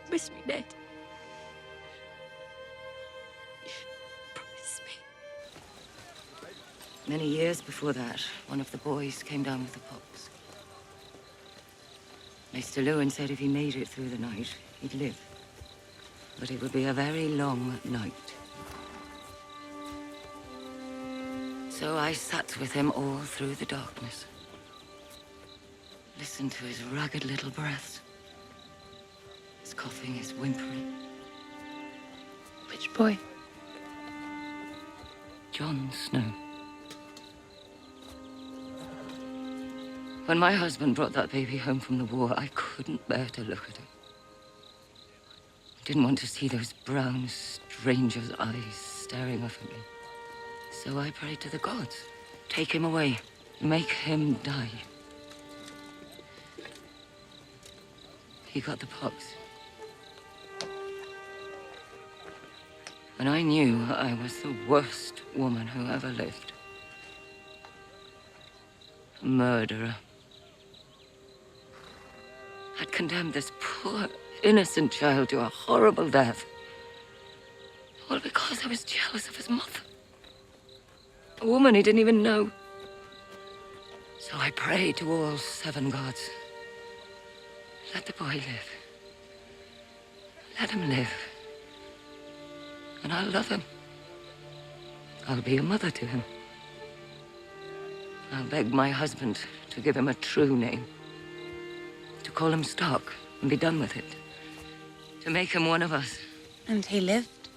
Promise me, Ned. Promise me. Many years before that, one of the boys came down with the pox. Mr. Lewin said if he made it through the night, he'd live. But it would be a very long night. So I sat with him all through the darkness. Listened to his ragged little breaths. His coughing, his whimpering. Which boy? Jon Snow. When my husband brought that baby home from the war, I couldn't bear to look at him. I didn't want to see those brown stranger's eyes staring up at me. So I prayed to the gods. Take him away. Make him die. He got the pox. And I knew I was the worst woman who ever lived. A murderer. I'd condemned this poor, innocent child to a horrible death. All because I was jealous of his mother. A woman he didn't even know. So I prayed to all 7 gods. Let the boy live. Let him live. And I'll love him. I'll be a mother to him. I'll beg my husband to give him a true name. To call him Stark and be done with it. To make him one of us. And he lived.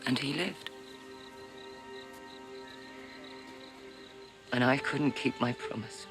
And he lived. And I couldn't keep my promise.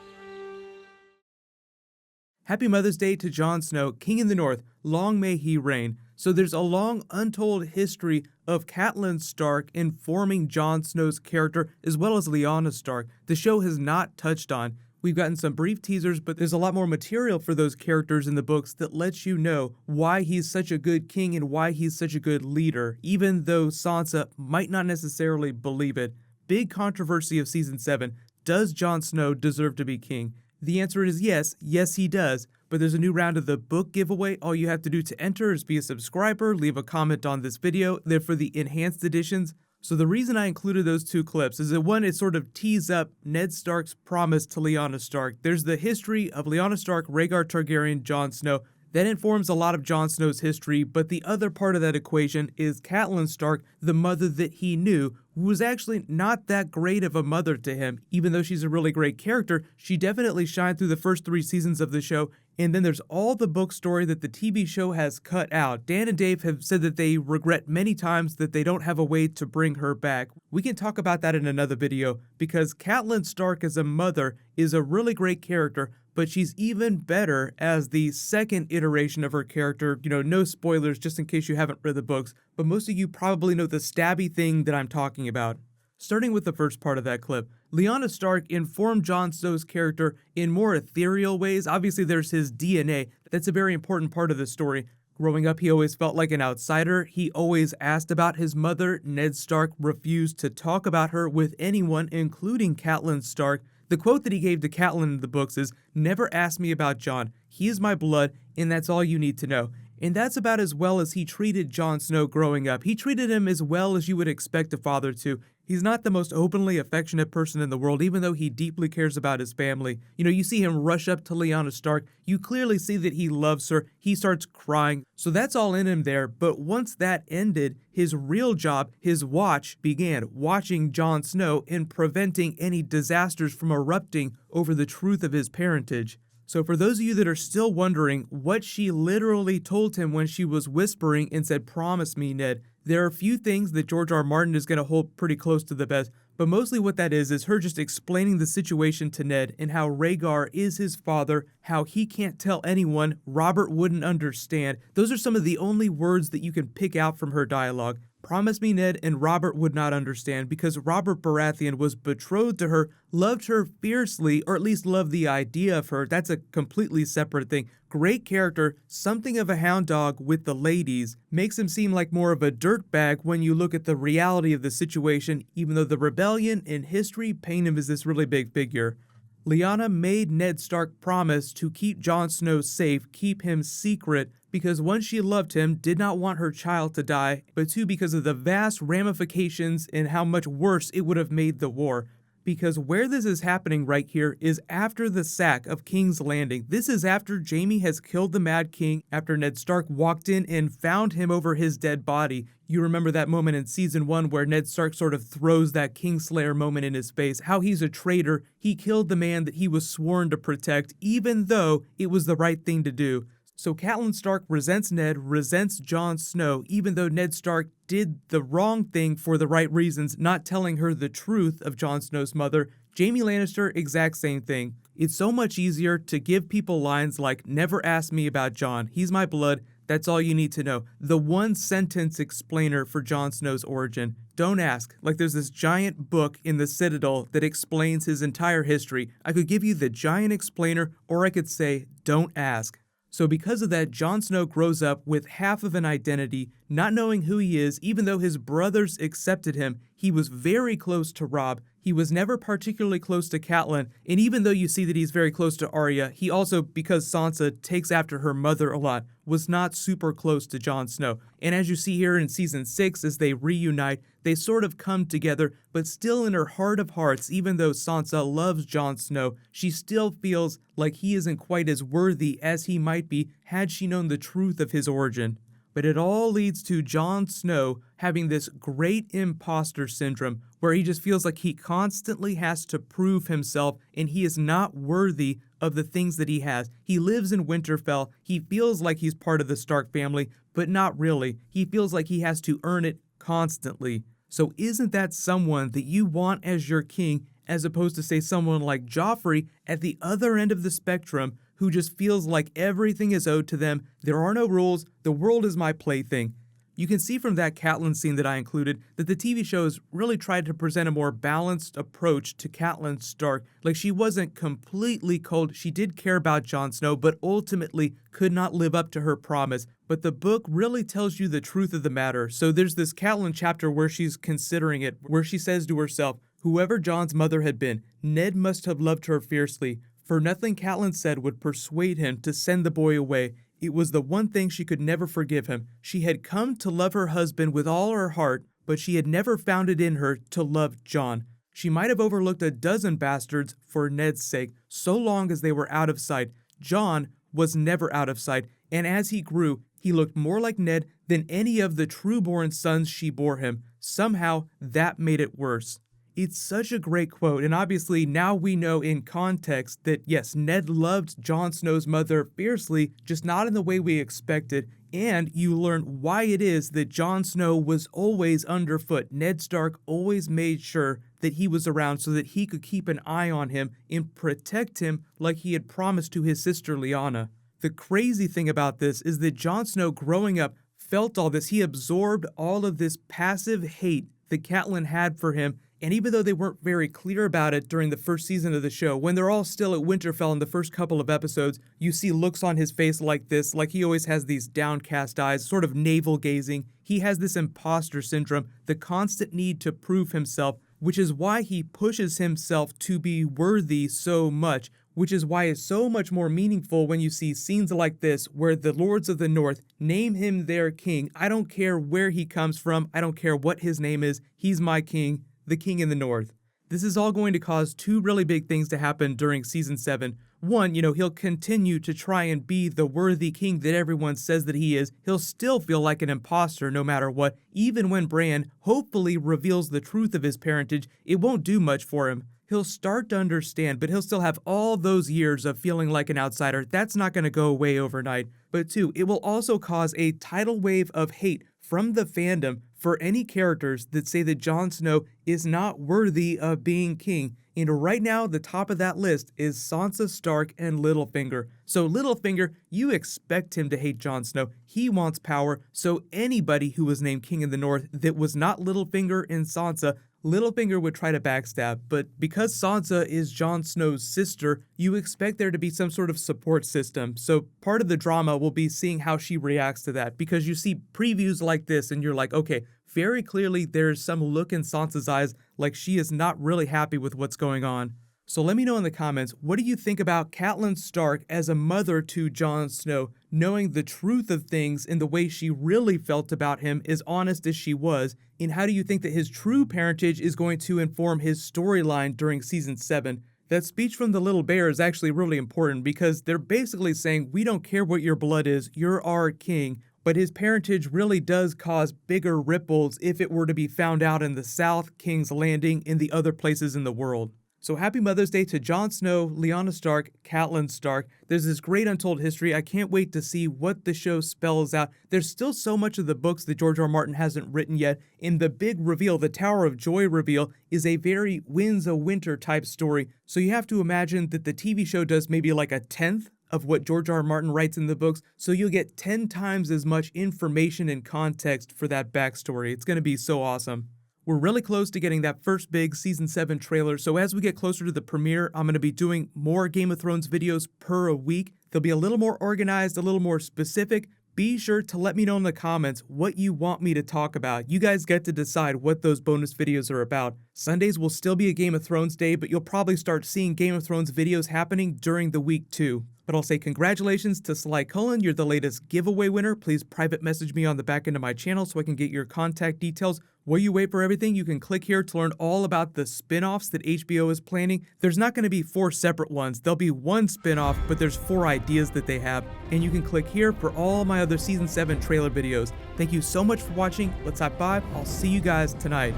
Happy Mother's Day to Jon Snow, King in the North. Long may he reign. So there's a long, untold history of Catelyn Stark informing Jon Snow's character, as well as Lyanna Stark. The show has not touched on. We've gotten some brief teasers, but there's a lot more material for those characters in the books that lets you know why he's such a good king and why he's such a good leader, even though Sansa might not necessarily believe it. Big controversy of Season 7. Does Jon Snow deserve to be king? The answer is yes. Yes, he does. But there's a new round of the book giveaway. All you have to do to enter is be a subscriber, leave a comment on this video. They're for the enhanced editions. So the reason I included those 2 clips is that one, it sort of tees up Ned Stark's promise to Lyanna Stark. There's the history of Lyanna Stark, Rhaegar Targaryen, Jon Snow. That informs a lot of Jon Snow's history, but the other part of that equation is Catelyn Stark, the mother that he knew, who was actually not that great of a mother to him. Even though she's a really great character, she definitely shined through the first 3 seasons of the show. And then there's all the book story that the TV show has cut out. Dan and Dave have said that they regret many times that they don't have a way to bring her back. We can talk about that in another video, because Catelyn Stark as a mother is a really great character, but she's even better as the second iteration of her character. You know, no spoilers just in case you haven't read the books, but most of you probably know the stabby thing that I'm talking about. Starting with the first part of that clip, Lyanna Stark informed Jon Snow's character in more ethereal ways. Obviously, there's his DNA. That's a very important part of the story. Growing up, he always felt like an outsider. He always asked about his mother. Ned Stark refused to talk about her with anyone, including Catelyn Stark. The quote that he gave to Catelyn in the books is, "Never ask me about Jon. He is my blood, and that's all you need to know." And that's about as well as he treated Jon Snow growing up. He treated him as well as you would expect a father to. He's not the most openly affectionate person in the world, even though he deeply cares about his family. You know, you see him rush up to Lyanna Stark. You clearly see that he loves her. He starts crying. So that's all in him there. But once that ended, his real job, his watch, began, watching Jon Snow and preventing any disasters from erupting over the truth of his parentage. So for those of you that are still wondering what she literally told him when she was whispering and said, "Promise me, Ned," there are a few things that George R. Martin is going to hold pretty close to the vest, but mostly what that is her just explaining the situation to Ned and how Rhaegar is his father, how he can't tell anyone, Robert wouldn't understand. Those are some of the only words that you can pick out from her dialogue. Promise me, Ned, and Robert would not understand, because Robert Baratheon was betrothed to her, loved her fiercely, or at least loved the idea of her. That's a completely separate thing. Great character, something of a hound dog with the ladies. Makes him seem like more of a dirtbag when you look at the reality of the situation, even though the rebellion in history paint him as this really big figure. Lyanna made Ned Stark promise to keep Jon Snow safe, keep him secret, because one, she loved him, did not want her child to die, but two, because of the vast ramifications and how much worse it would have made the war. Because where this is happening right here is after the sack of King's Landing. This is after Jaime has killed the Mad King, after Ned Stark walked in and found him over his dead body. You remember that moment in season 1 where Ned Stark sort of throws that Kingslayer moment in his face, how he's a traitor. He killed the man that he was sworn to protect, even though it was the right thing to do. So Catelyn Stark resents Ned, resents Jon Snow, even though Ned Stark did the wrong thing for the right reasons, not telling her the truth of Jon Snow's mother. Jaime Lannister, exact same thing. It's so much easier to give people lines like, "Never ask me about Jon, he's my blood, that's all you need to know." The one sentence explainer for Jon Snow's origin. Don't ask. Like there's this giant book in the Citadel that explains his entire history. I could give you the giant explainer, or I could say, don't ask. So because of that, Jon Snow grows up with half of an identity, not knowing who he is, even though his brothers accepted him. He was very close to Robb. He was never particularly close to Catelyn, and even though you see that he's very close to Arya, he also, because Sansa takes after her mother a lot, was not super close to Jon Snow. And as you see here in season 6, as they reunite, they sort of come together, but still in her heart of hearts, even though Sansa loves Jon Snow, she still feels like he isn't quite as worthy as he might be had she known the truth of his origin. But it all leads to Jon Snow having this great imposter syndrome where he just feels like he constantly has to prove himself and he is not worthy of the things that he has. He lives in Winterfell. He feels like he's part of the Stark family, but not really. He feels like he has to earn it constantly. So isn't that someone that you want as your king, as opposed to, say, someone like Joffrey at the other end of the spectrum who just feels like everything is owed to them, there are no rules, the world is my plaything? You can see from that Catelyn scene that I included that the TV shows really tried to present a more balanced approach to Catelyn Stark. Like, she wasn't completely cold, she did care about Jon Snow, but ultimately could not live up to her promise. But the book really tells you the truth of the matter. So there's this Catelyn chapter where she's considering it, where she says to herself, whoever Jon's mother had been, Ned must have loved her fiercely, for nothing Catelyn said would persuade him to send the boy away. It was the one thing she could never forgive him. She had come to love her husband with all her heart, but she had never found it in her to love Jon. She might have overlooked a dozen bastards for Ned's sake, so long as they were out of sight. Jon was never out of sight, and as he grew, he looked more like Ned than any of the true-born sons she bore him. Somehow, that made it worse. It's such a great quote, and obviously now we know in context that yes, Ned loved Jon Snow's mother fiercely, just not in the way we expected, and you learn why it is that Jon Snow was always underfoot. Ned Stark always made sure that he was around so that he could keep an eye on him and protect him like he had promised to his sister Lyanna. The crazy thing about this is that Jon Snow growing up felt all this. He absorbed all of this passive hate that Catelyn had for him. And even though they weren't very clear about it during the first season of the show, when they're all still at Winterfell in the first couple of episodes, you see looks on his face like this, like he always has these downcast eyes, sort of navel-gazing. He has this imposter syndrome, the constant need to prove himself, which is why he pushes himself to be worthy so much, which is why it's so much more meaningful when you see scenes like this where the Lords of the North name him their king. I don't care where he comes from, I don't care what his name is, he's my king. The King in the North. This is all going to cause two really big things to happen during season 7. One, he'll continue to try and be the worthy king that everyone says that he is. He'll still feel like an imposter no matter what. Even when Bran hopefully reveals the truth of his parentage, it won't do much for him. He'll start to understand, but he'll still have all those years of feeling like an outsider. That's not going to go away overnight. But two, it will also cause a tidal wave of hate from the fandom for any characters that say that Jon Snow is not worthy of being king. And right now, the top of that list is Sansa Stark and Littlefinger. So Littlefinger, you expect him to hate Jon Snow. He wants power, so anybody who was named King in the North that was not Littlefinger and Sansa, Littlefinger would try to backstab. But because Sansa is Jon Snow's sister, you expect there to be some sort of support system. So part of the drama will be seeing how she reacts to that, because you see previews like this and you're like, okay, very clearly there's some look in Sansa's eyes like she is not really happy with what's going on. So let me know in the comments, what do you think about Catelyn Stark as a mother to Jon Snow, knowing the truth of things in the way she really felt about him, as honest as she was, and how do you think that his true parentage is going to inform his storyline during Season 7? That speech from the little bear is actually really important because they're basically saying, we don't care what your blood is, you're our king. But his parentage really does cause bigger ripples if it were to be found out in the South, King's Landing, and the other places in the world. So happy Mother's Day to Jon Snow, Lyanna Stark, Catelyn Stark. There's this great untold history. I can't wait to see what the show spells out. There's still so much of the books that George R. R. Martin hasn't written yet. And the big reveal, the Tower of Joy reveal, is a very Winds of Winter type story. So you have to imagine that the TV show does maybe like a tenth of what George R. R. Martin writes in the books, so you'll get 10 times as much information and context for that backstory. It's going to be so awesome. We're really close to getting that first big Season 7 trailer, so as we get closer to the premiere, I'm going to be doing more Game of Thrones videos per a week. They'll be a little more organized, a little more specific. Be sure to let me know in the comments what you want me to talk about. You guys get to decide what those bonus videos are about. Sundays will still be a Game of Thrones day, but you'll probably start seeing Game of Thrones videos happening during the week too. But I'll say congratulations to Sly Cullen, you're the latest giveaway winner. Please private message me on the back end of my channel so I can get your contact details. While you wait for everything, you can click here to learn all about the spin-offs that HBO is planning. There's not going to be 4 separate ones. There'll be one spin-off, but there's 4 ideas that they have. And you can click here for all my other Season 7 trailer videos. Thank you so much for watching. Let's High Five. I'll see you guys tonight.